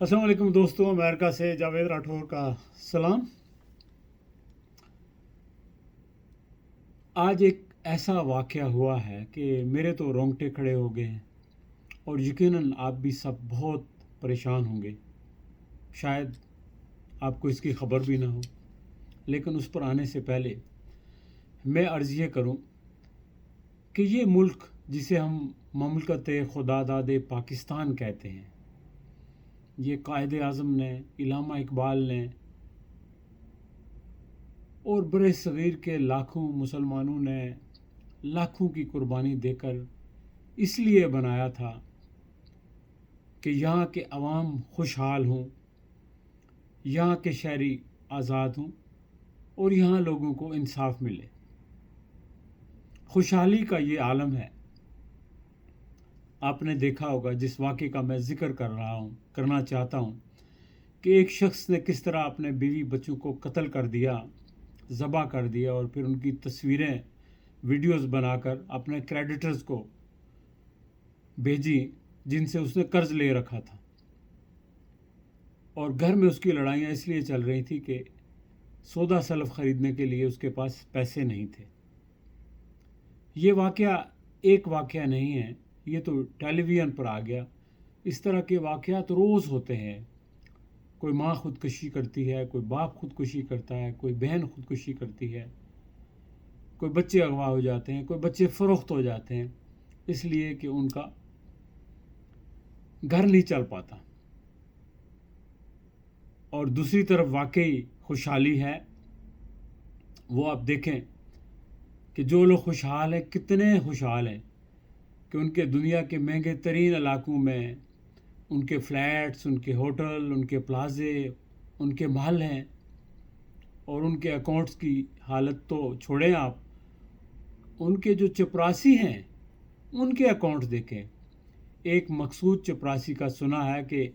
السلام علیکم دوستوں، امریکہ سے جاوید راٹھور کا سلام۔ آج ایک ایسا واقعہ ہوا ہے کہ میرے تو رونگٹے کھڑے ہو گئے ہیں، اور یقیناً آپ بھی سب بہت پریشان ہوں گے۔ شاید آپ کو اس کی خبر بھی نہ ہو، لیکن اس پر آنے سے پہلے میں عرض یہ کروں کہ یہ ملک جسے ہم مملکت خدا داد پاکستان کہتے ہیں، یہ قائد اعظم نے، علامہ اقبال نے اور برِ صغیر کے لاکھوں مسلمانوں نے لاکھوں کی قربانی دے کر اس لیے بنایا تھا کہ یہاں کے عوام خوشحال ہوں، یہاں کے شہری آزاد ہوں اور یہاں لوگوں کو انصاف ملے۔ خوشحالی کا یہ عالم ہے۔ آپ نے دیکھا ہوگا، جس واقعے کا میں ذکر کرنا چاہتا ہوں، کہ ایک شخص نے کس طرح اپنے بیوی بچوں کو قتل کر دیا، ذبح کر دیا، اور پھر ان کی تصویریں ویڈیوز بنا کر اپنے کریڈیٹرز کو بھیجی جن سے اس نے قرض لے رکھا تھا، اور گھر میں اس کی لڑائیاں اس لیے چل رہی تھی کہ سودا سلف خریدنے کے لیے اس کے پاس پیسے نہیں تھے۔ یہ واقعہ ایک واقعہ نہیں ہے، یہ تو ٹیلی ویژن پر آ گیا۔ اس طرح کے واقعات روز ہوتے ہیں۔ کوئی ماں خودکشی کرتی ہے، کوئی باپ خودکشی کرتا ہے، کوئی بہن خودکشی کرتی ہے، کوئی بچے اغوا ہو جاتے ہیں، کوئی بچے فروخت ہو جاتے ہیں، اس لیے کہ ان کا گھر نہیں چل پاتا۔ اور دوسری طرف واقعی خوشحالی ہے، وہ آپ دیکھیں کہ جو لوگ خوشحال ہیں، کتنے خوشحال ہیں کہ ان کے دنیا کے مہنگے ترین علاقوں میں ان کے فلیٹس، ان کے ہوٹل، ان کے پلازے، ان کے محل ہیں، اور ان کے اکاؤنٹس کی حالت تو چھوڑیں آپ، ان کے جو چپراسی ہیں ان کے اکاؤنٹس دیکھیں۔ ایک مقصود چپراسی کا سنا ہے کہ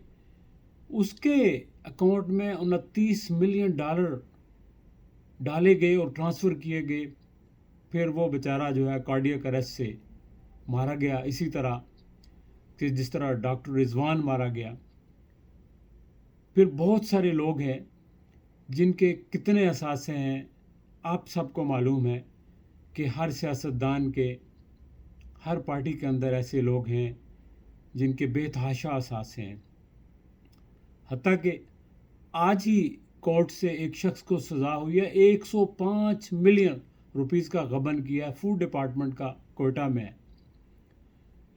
اس کے اکاؤنٹ میں 29 ملین ڈالر ڈالے گئے اور ٹرانسفر کیے گئے، پھر وہ بیچارہ جو ہے کارڈیاک اریسٹ سے مارا گیا، اسی طرح کہ جس طرح ڈاکٹر رضوان مارا گیا۔ پھر بہت سارے لوگ ہیں جن کے کتنے اثاثے ہیں، آپ سب کو معلوم ہے کہ ہر سیاستدان کے، ہر پارٹی کے اندر ایسے لوگ ہیں جن کے بے تحاشا اثاثے ہیں۔ حتیٰ کہ آج ہی کورٹ سے ایک شخص کو سزا ہوئی ہے، 105 ملین روپیز کا غبن کیا ہے، فوڈ ڈپارٹمنٹ کا کوئٹہ میں ہے۔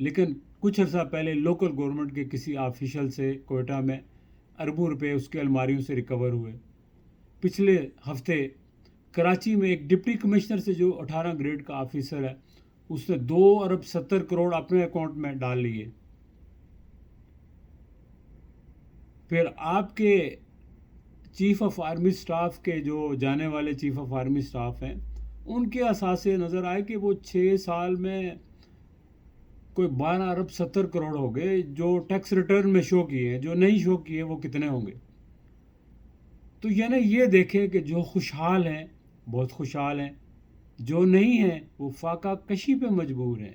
لیکن کچھ عرصہ پہلے لوکل گورنمنٹ کے کسی آفیشل سے کوئٹہ میں اربوں روپے اس کے الماریوں سے ریکور ہوئے۔ پچھلے ہفتے کراچی میں ایک ڈپٹی کمشنر سے، جو 18 گریڈ کا آفیسر ہے، اس نے 2 ارب 70 کروڑ اپنے اکاؤنٹ میں ڈال لیے۔ پھر آپ کے چیف آف آرمی سٹاف کے، جو جانے والے چیف آف آرمی سٹاف ہیں، ان کے اثاثے نظر آئے کہ وہ 6 سال میں کوئی 12 ارب 70 کروڑ ہو گئے، جو ٹیکس ریٹرن میں شو کیے ہیں۔ جو نہیں شو کیے وہ کتنے ہوں گے؟ تو یعنی یہ دیکھیں کہ جو خوشحال ہیں بہت خوشحال ہیں، جو نہیں ہیں وہ فاقہ کشی پہ مجبور ہیں،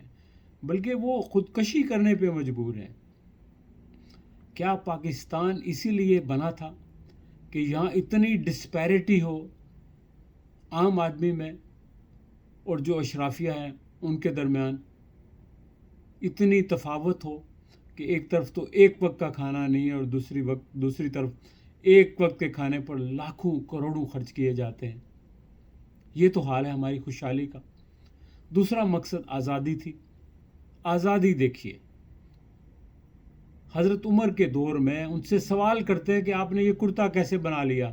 بلکہ وہ خودکشی کرنے پہ مجبور ہیں۔ کیا پاکستان اسی لیے بنا تھا کہ یہاں اتنی ڈسپیرٹی ہو عام آدمی میں اور جو اشرافیہ ہیں ان کے درمیان؟ اتنی تفاوت ہو کہ ایک طرف تو ایک وقت کا کھانا نہیں ہے، اور دوسری طرف ایک وقت کے کھانے پر لاکھوں کروڑوں خرچ کیے جاتے ہیں۔ یہ تو حال ہے ہماری خوشحالی کا۔ دوسرا مقصد آزادی تھی۔ آزادی دیکھیے، حضرت عمر کے دور میں ان سے سوال کرتے ہیں کہ آپ نے یہ کرتا کیسے بنا لیا،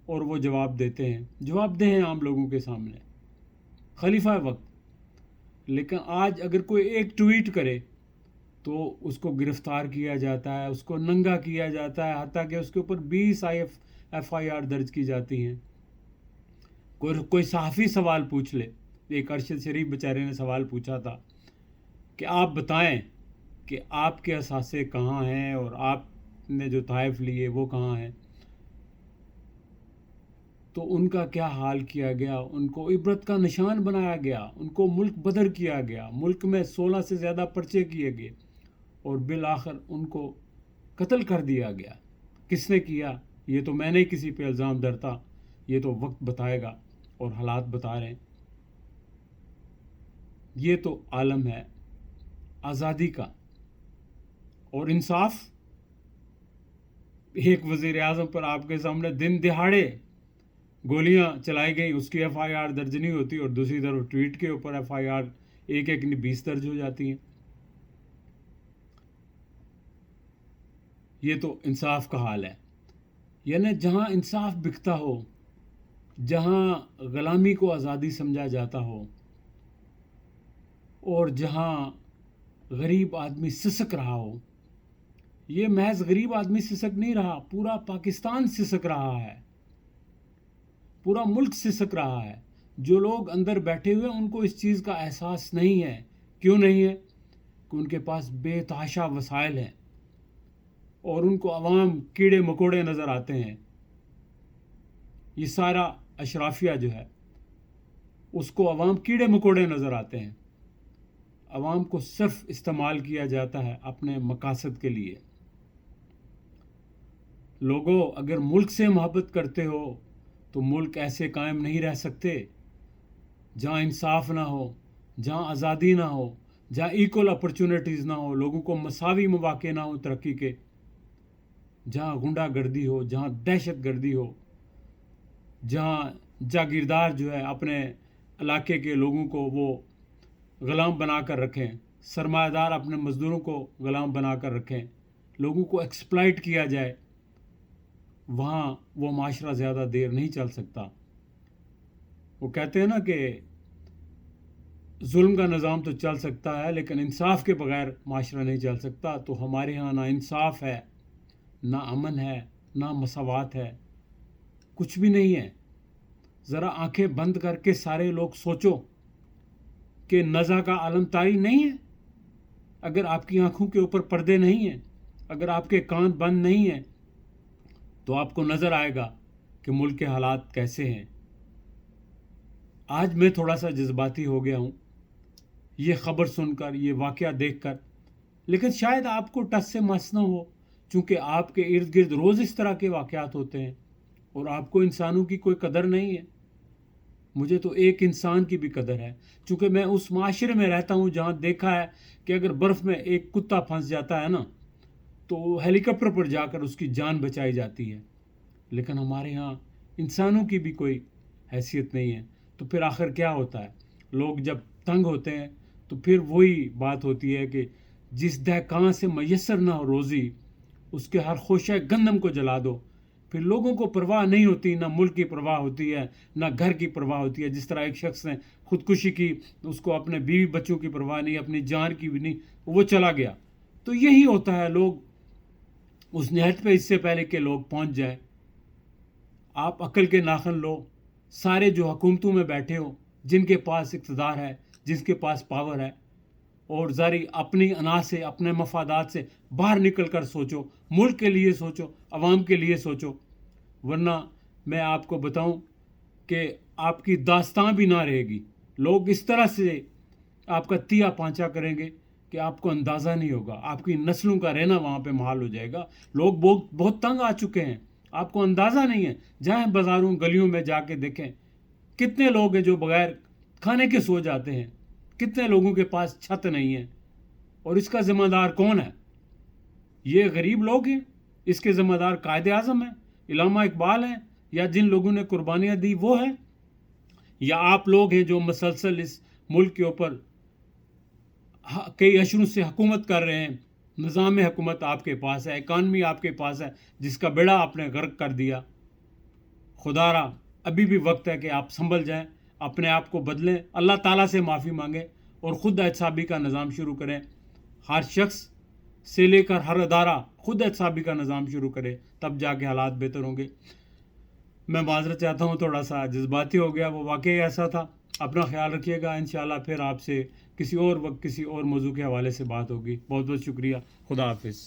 اور وہ جواب دیتے ہیں، جواب دہ ہیں عام لوگوں کے سامنے، خلیفہ وقت۔ لیکن آج اگر کوئی ایک ٹویٹ کرے تو اس کو گرفتار کیا جاتا ہے، اس کو ننگا کیا جاتا ہے، حتیٰ کہ اس کے اوپر 20 FIR درج کی جاتی ہیں۔ کوئی صحافی سوال پوچھ لے، ایک ارشد شریف بیچارے نے سوال پوچھا تھا کہ آپ بتائیں کہ آپ کے اثاثے کہاں ہیں، اور آپ نے جو تحائف لیے وہ کہاں ہیں، تو ان کا کیا حال کیا گیا؟ ان کو عبرت کا نشان بنایا گیا، ان کو ملک بدر کیا گیا، ملک میں 16 سے زیادہ پرچے کیے گئے، اور بالآخر ان کو قتل کر دیا گیا. کس نے کیا؟ یہ تو میں نہیں کسی پہ الزام دھرتا، یہ تو وقت بتائے گا اور حالات بتا رہے ہیں. یہ تو عالم ہے آزادی کا اور انصاف. ایک وزیر اعظم پر آپ کے سامنے دن دہاڑے گولیاں چلائی گئی، اس کی ایف آئی آر درج نہیں ہوتی، اور دوسری طرف ٹویٹ کے اوپر ایف آئی آر ایک نہیں 20 درج ہو جاتی ہیں. یہ تو انصاف کا حال ہے. یعنی جہاں انصاف بکتا ہو، جہاں غلامی کو آزادی سمجھا جاتا ہو، اور جہاں غریب آدمی سسک رہا ہو. یہ محض غریب آدمی سسک نہیں رہا، پورا پاکستان سسک رہا ہے، پورا ملک سسک رہا ہے. جو لوگ اندر بیٹھے ہوئے ان کو اس چیز کا احساس نہیں ہے. کیوں نہیں ہے؟ کہ ان کے پاس بے تحاشا وسائل ہیں اور ان کو عوام کیڑے مکوڑے نظر آتے ہیں. یہ سارا اشرافیہ جو ہے اس کو عوام کیڑے مکوڑے نظر آتے ہیں. عوام کو صرف استعمال کیا جاتا ہے اپنے مقاصد کے لیے. لوگوں، اگر ملک سے محبت کرتے ہو تو ملک ایسے قائم نہیں رہ سکتے جہاں انصاف نہ ہو، جہاں آزادی نہ ہو، جہاں ایکول اپرچونٹیز نہ ہو، لوگوں کو مساوی مواقع نہ ہو ترقی کے، جہاں غنڈہ گردی ہو، جہاں دہشت گردی ہو، جہاں جاگیردار جو ہے اپنے علاقے کے لوگوں کو وہ غلام بنا کر رکھیں، سرمایہ دار اپنے مزدوروں کو غلام بنا کر رکھیں، لوگوں کو ایکسپلائٹ کیا جائے، وہاں وہ معاشرہ زیادہ دیر نہیں چل سکتا. وہ کہتے ہیں نا کہ ظلم کا نظام تو چل سکتا ہے لیکن انصاف کے بغیر معاشرہ نہیں چل سکتا. تو ہمارے ہاں نہ انصاف ہے، نہ امن ہے، نہ مساوات ہے، کچھ بھی نہیں ہے. ذرا آنکھیں بند کر کے سارے لوگ سوچو کہ نزا کا عالم طاری نہیں ہے. اگر آپ کی آنکھوں کے اوپر پردے نہیں ہیں، اگر آپ کے کان بند نہیں ہیں، تو آپ کو نظر آئے گا کہ ملک کے حالات کیسے ہیں. آج میں تھوڑا سا جذباتی ہو گیا ہوں یہ خبر سن کر، یہ واقعہ دیکھ کر، لیکن شاید آپ کو ٹس سے مس نہ ہو، چونکہ آپ کے ارد گرد روز اس طرح کے واقعات ہوتے ہیں اور آپ کو انسانوں کی کوئی قدر نہیں ہے. مجھے تو ایک انسان کی بھی قدر ہے، چونکہ میں اس معاشرے میں رہتا ہوں جہاں دیکھا ہے کہ اگر برف میں ایک کتا پھنس جاتا ہے نا تو ہیلی کاپٹر پر جا کر اس کی جان بچائی جاتی ہے. لیکن ہمارے ہاں انسانوں کی بھی کوئی حیثیت نہیں ہے. تو پھر آخر کیا ہوتا ہے؟ لوگ جب تنگ ہوتے ہیں تو پھر وہی بات ہوتی ہے کہ جس دہقان سے میسر نہ ہو روزی، اس کے ہر خوشہ گندم کو جلا دو. پھر لوگوں کو پرواہ نہیں ہوتی، نہ ملک کی پرواہ ہوتی ہے، نہ گھر کی پرواہ ہوتی ہے. جس طرح ایک شخص نے خودکشی کی، اس کو اپنے بیوی بچوں کی پرواہ نہیں، اپنی جان کی بھی نہیں، وہ چلا گیا. تو یہی ہوتا ہے، لوگ اس نہج پہ اس سے پہلے کہ لوگ پہنچ جائیں. آپ عقل کے ناخن لو. سارے جو حکومتوں میں بیٹھے ہو، جن کے پاس اقتدار ہے، جس کے پاس پاور ہے، اور ذاری اپنی انا سے، اپنے مفادات سے باہر نکل کر سوچو، ملک کے لیے سوچو، عوام کے لیے سوچو. ورنہ میں آپ کو بتاؤں کہ آپ کی داستان بھی نہ رہے گی. لوگ اس طرح سے آپ کا تیا پانچا کریں گے کہ آپ کو اندازہ نہیں ہوگا. آپ کی نسلوں کا رہنا وہاں پہ محال ہو جائے گا. لوگ بہت تنگ آ چکے ہیں، آپ کو اندازہ نہیں ہے. جائیں بازاروں گلیوں میں جا کے دیکھیں کتنے لوگ ہیں جو بغیر کھانے کے سو جاتے ہیں، کتنے لوگوں کے پاس چھت نہیں ہے. اور اس کا ذمہ دار کون ہے؟ یہ غریب لوگ ہیں. اس کے ذمہ دار قائد اعظم ہیں، علامہ اقبال ہیں، یا جن لوگوں نے قربانیاں دی وہ ہیں، یا آپ لوگ ہیں جو مسلسل اس ملک کے اوپر کئی اشروں سے حکومت کر رہے ہیں. نظام حکومت آپ کے پاس ہے، اکانومی آپ کے پاس ہے، جس کا بیڑا آپ نے غرق کر دیا. خدا را ابھی بھی وقت ہے کہ آپ سنبھل جائیں، اپنے آپ کو بدلیں، اللہ تعالیٰ سے معافی مانگیں اور خود احتسابی کا نظام شروع کریں. ہر شخص سے لے کر ہر ادارہ خود احتسابی کا نظام شروع کرے، تب جا کے حالات بہتر ہوں گے. میں معذرت چاہتا ہوں، تھوڑا سا جذباتی ہو گیا، وہ واقعی ایسا تھا. اپنا خیال رکھیے گا. انشاءاللہ پھر آپ سے کسی اور وقت کسی اور موضوع کے حوالے سے بات ہوگی. بہت بہت شکریہ. خدا حافظ.